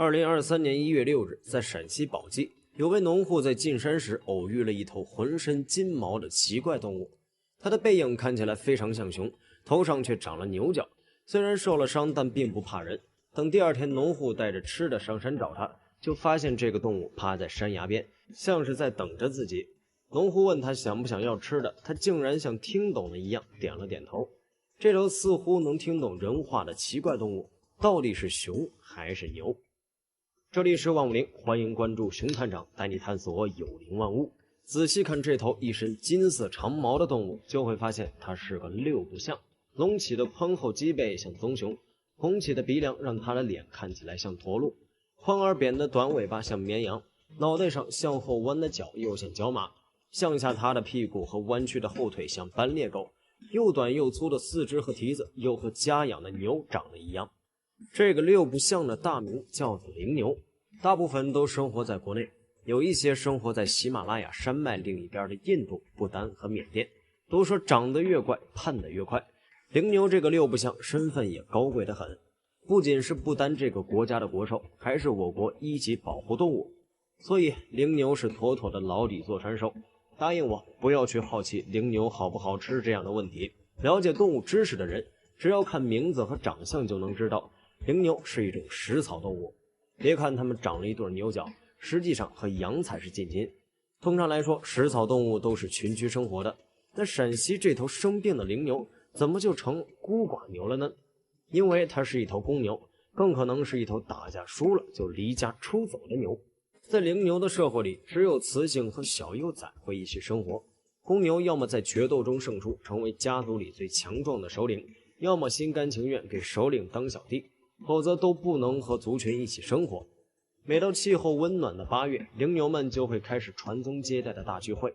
2023年1月6日，在陕西宝鸡，有位农户在进山时偶遇了一头浑身金毛的奇怪动物。它的背影看起来非常像熊，头上却长了牛角。虽然受了伤，但并不怕人。等第二天，农户带着吃的上山找它，就发现这个动物趴在山崖边，像是在等着自己。农户问他想不想要吃的，他竟然像听懂了一样点了点头。这头似乎能听懂人话的奇怪动物，到底是熊还是牛？这里是万物灵，欢迎关注熊探长，带你探索有灵万物。仔细看这头一身金色长毛的动物，就会发现它是个六不像。隆起的宽厚脊背像棕熊，红起的鼻梁让它的脸看起来像驼鹿，宽而扁的短尾巴像绵羊，脑袋上向后弯的角又像角马，向下塌的屁股和弯曲的后腿像斑鬣狗，又短又粗的四肢和蹄子又和家养的牛长得一样。这个六不像的大名叫做灵牛，大部分都生活在国内，有一些生活在喜马拉雅山脉另一边的印度、不丹和缅甸。都说长得越怪，判得越快。灵牛这个六不像身份也高贵得很，不仅是不丹这个国家的国兽，还是我国1级保护动物。所以灵牛是妥妥的牢底坐穿兽。答应我，不要去好奇灵牛好不好吃这样的问题。了解动物知识的人，只要看名字和长相就能知道，灵牛是一种食草动物。别看它们长了一对牛角，实际上和羊才是近亲。通常来说，食草动物都是群居生活的。那陕西这头生病的灵牛怎么就成孤寡牛了呢？因为它是一头公牛，更可能是一头打架输了就离家出走的牛。在灵牛的社会里，只有雌性和小幼崽会一起生活。公牛要么在决斗中胜出，成为家族里最强壮的首领，要么心甘情愿给首领当小弟，否则都不能和族群一起生活。每到气候温暖的8月，灵牛们就会开始传宗接代的大聚会。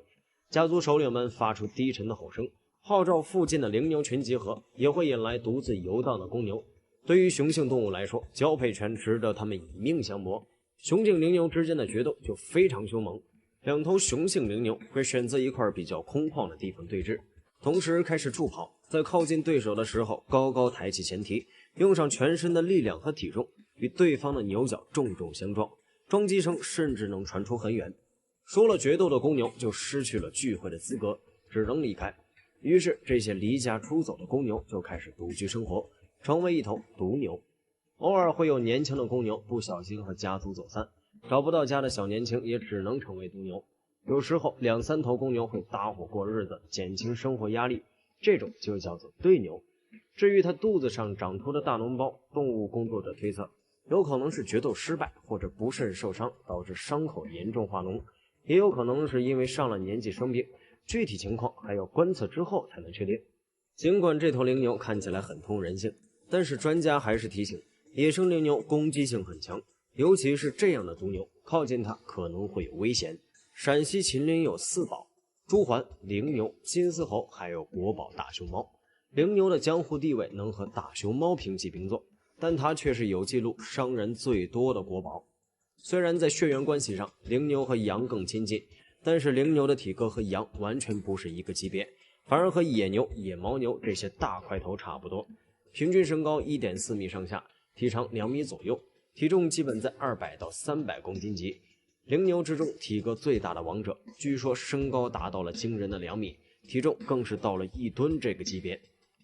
家族首领们发出低沉的吼声，号召附近的灵牛群集合，也会引来独自游荡的公牛。对于雄性动物来说，交配权值得他们以命相搏。雄性灵牛之间的决斗就非常凶猛，两头雄性灵牛会选择一块比较空旷的地方对峙，同时开始助跑，在靠近对手的时候高高抬起前蹄，用上全身的力量和体重，与对方的牛角重重相撞，撞击声甚至能传出很远。输了决斗的公牛就失去了聚会的资格，只能离开。于是这些离家出走的公牛就开始独居生活，成为一头独牛。偶尔会有年轻的公牛不小心和家族走散，找不到家的小年轻也只能成为独牛。有时候2、3头公牛会搭伙过日子，减轻生活压力，这种就叫做对牛。至于它肚子上长出的大脓包，动物工作者推测有可能是决斗失败或者不慎受伤导致伤口严重化脓，也有可能是因为上了年纪生病，具体情况还要观测之后才能确定。尽管这头灵牛看起来很通人性，但是专家还是提醒，野生灵牛攻击性很强，尤其是这样的独牛，靠近它可能会有危险。陕西秦岭有4宝：朱鹮、灵牛、金丝猴，还有国宝大熊猫。灵牛的江湖地位能和大熊猫平起平坐，但它却是有记录伤人最多的国宝。虽然在血缘关系上灵牛和羊更亲近，但是灵牛的体格和羊完全不是一个级别，反而和野牛、野牦牛这些大块头差不多。平均身高 1.4 米上下，体长2米左右，体重基本在200到300公斤级。灵牛之中体格最大的王者，据说身高达到了惊人的2米，体重更是到了1吨这个级别。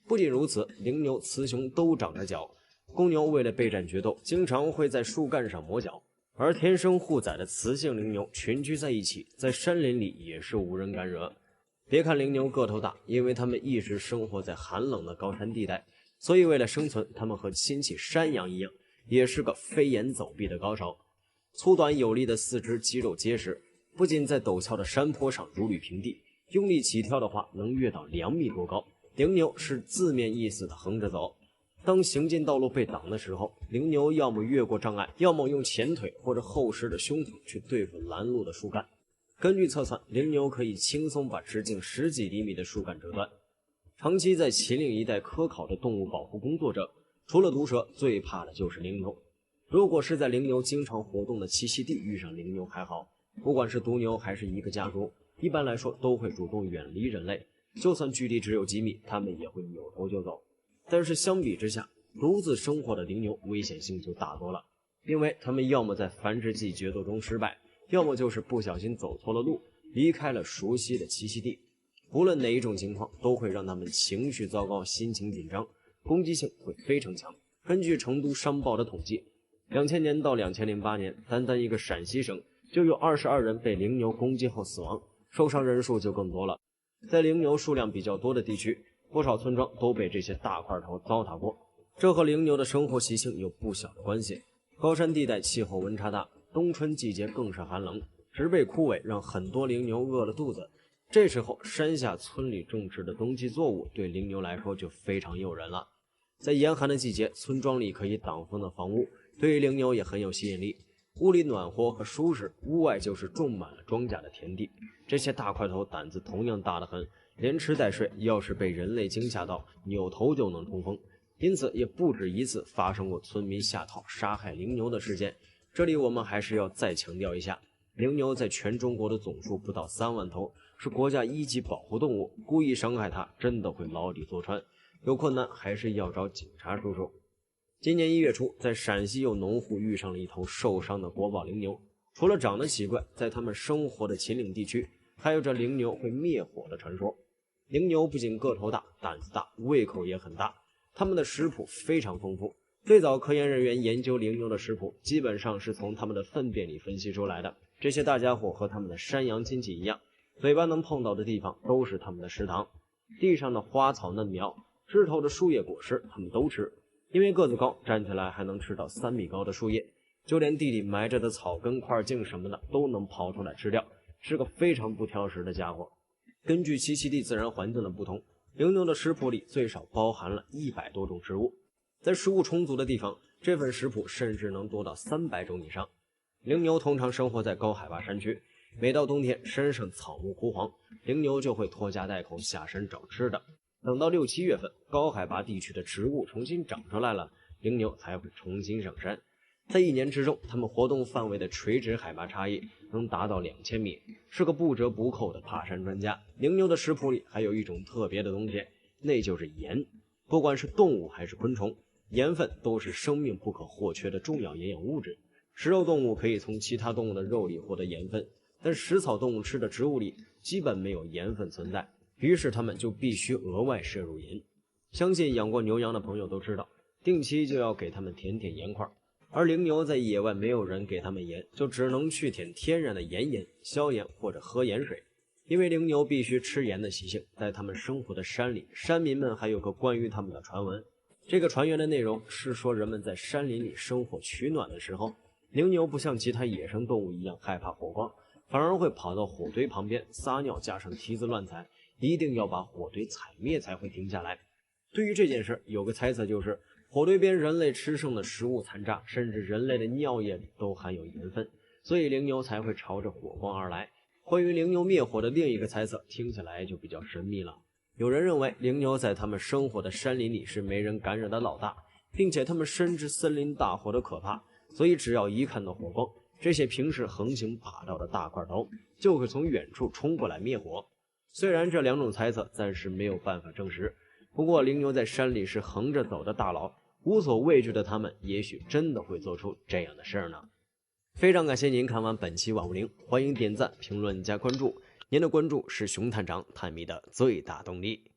不仅如此，灵牛、雌雄都长着角，公牛为了备战决斗，经常会在树干上磨角。而天生护崽的雌性灵牛群居在一起，在山林里也是无人敢惹。别看灵牛个头大，因为它们一直生活在寒冷的高山地带，所以为了生存，它们和亲戚山羊一样，也是个飞檐走壁的高手。粗短有力的四肢，肌肉结实，不仅在陡峭的山坡上如履平地，用力起跳的话能跃到2米多高。灵牛是字面意思的横着走，当行进道路被挡的时候，灵牛要么越过障碍，要么用前腿或者厚实的胸膛去对付拦路的树干。根据测算，灵牛可以轻松把直径10几厘米的树干折断。长期在秦岭一带科考的动物保护工作者，除了毒蛇，最怕的就是灵牛。如果是在灵牛经常活动的栖息地遇上灵牛还好，不管是独牛还是一个家族，一般来说都会主动远离人类，就算距离只有几米，它们也会扭头就走。但是相比之下，独自生活的灵牛危险性就大多了。因为他们要么在繁殖季决斗中失败，要么就是不小心走错了路，离开了熟悉的栖息地。不论哪一种情况，都会让他们情绪糟糕，心情紧张，攻击性会非常强。根据成都商报的统计，2000年到2008年，单单一个陕西省就有22人被羚牛攻击后死亡，受伤人数就更多了。在羚牛数量比较多的地区，不少村庄都被这些大块头糟蹋过，这和羚牛的生活习性有不小的关系。高山地带气候温差大，冬春季节更是寒冷，植被枯萎让很多羚牛饿了肚子。这时候山下村里种植的冬季作物对羚牛来说就非常诱人了。在严寒的季节，村庄里可以挡风的房屋对于羚牛也很有吸引力，屋里暖和和舒适，屋外就是种满了庄稼的田地。这些大块头胆子同样大得很，连吃带睡，要是被人类惊吓到，扭头就能冲锋。因此也不止一次发生过村民下套杀害羚牛的事件。这里我们还是要再强调一下，羚牛在全中国的总数不到3万头，是国家1级保护动物，故意伤害它真的会牢底坐穿，有困难还是要找警察叔叔。今年1月初，在陕西有农户遇上了一头受伤的国宝羚牛。除了长得奇怪，在他们生活的秦岭地区还有着羚牛会灭火的传说。羚牛不仅个头大，胆子大，胃口也很大，它们的食谱非常丰富。最早科研人员研究羚牛的食谱，基本上是从它们的粪便里分析出来的。这些大家伙和他们的山羊亲戚一样，嘴巴能碰到的地方都是他们的食堂。地上的花草嫩苗，枝头的树叶果实，他们都吃。因为个子高，站起来还能吃到3米高的树叶，就连地里埋着的草根、块茎什么的都能刨出来吃掉，是个非常不挑食的家伙。根据栖息地自然环境的不同，羚牛的食谱里最少包含了100多种植物。在食物充足的地方，这份食谱甚至能多到300种以上。羚牛通常生活在高海拔山区，每到冬天山上草木枯黄，羚牛就会拖家带口下山找吃的。等到6、7月份，高海拔地区的植物重新长出来了，羚牛才会重新上山。在1年之中，它们活动范围的垂直海拔差异能达到2000米，是个不折不扣的爬山专家。羚牛的食谱里还有一种特别的东西，那就是盐。不管是动物还是昆虫，盐分都是生命不可或缺的重要营养物质。食肉动物可以从其他动物的肉里获得盐分，但食草动物吃的植物里基本没有盐分存在，于是它们就必须额外摄入盐。相信养过牛羊的朋友都知道，定期就要给它们舔舔盐块，而羚牛在野外没有人给它们盐，就只能去舔天然的盐盐、消盐或者喝盐水。因为羚牛必须吃盐的习性，在它们生活的山里，山民们还有个关于它们的传闻。这个传言的内容是说，人们在山林里生火取暖的时候，羚牛不像其他野生动物一样害怕火光，反而会跑到火堆旁边撒尿，加上蹄子乱踩，一定要把火堆踩灭才会停下来。对于这件事，有个猜测就是，火堆边人类吃剩的食物残渣，甚至人类的尿液里都含有盐分，所以羚牛才会朝着火光而来。关于羚牛灭火的另一个猜测，听起来就比较神秘了。有人认为羚牛在他们生活的山林里是没人敢惹的老大，并且他们深知森林大火的可怕，所以只要一看到火光，这些平时横行霸道的大块头就会从远处冲过来灭火。虽然这2种猜测暂时没有办法证实，不过羚牛在山里是横着走的大佬，无所畏惧的他们也许真的会做出这样的事儿呢。非常感谢您看完本期万物灵，欢迎点赞、评论加关注，您的关注是熊探长探秘的最大动力。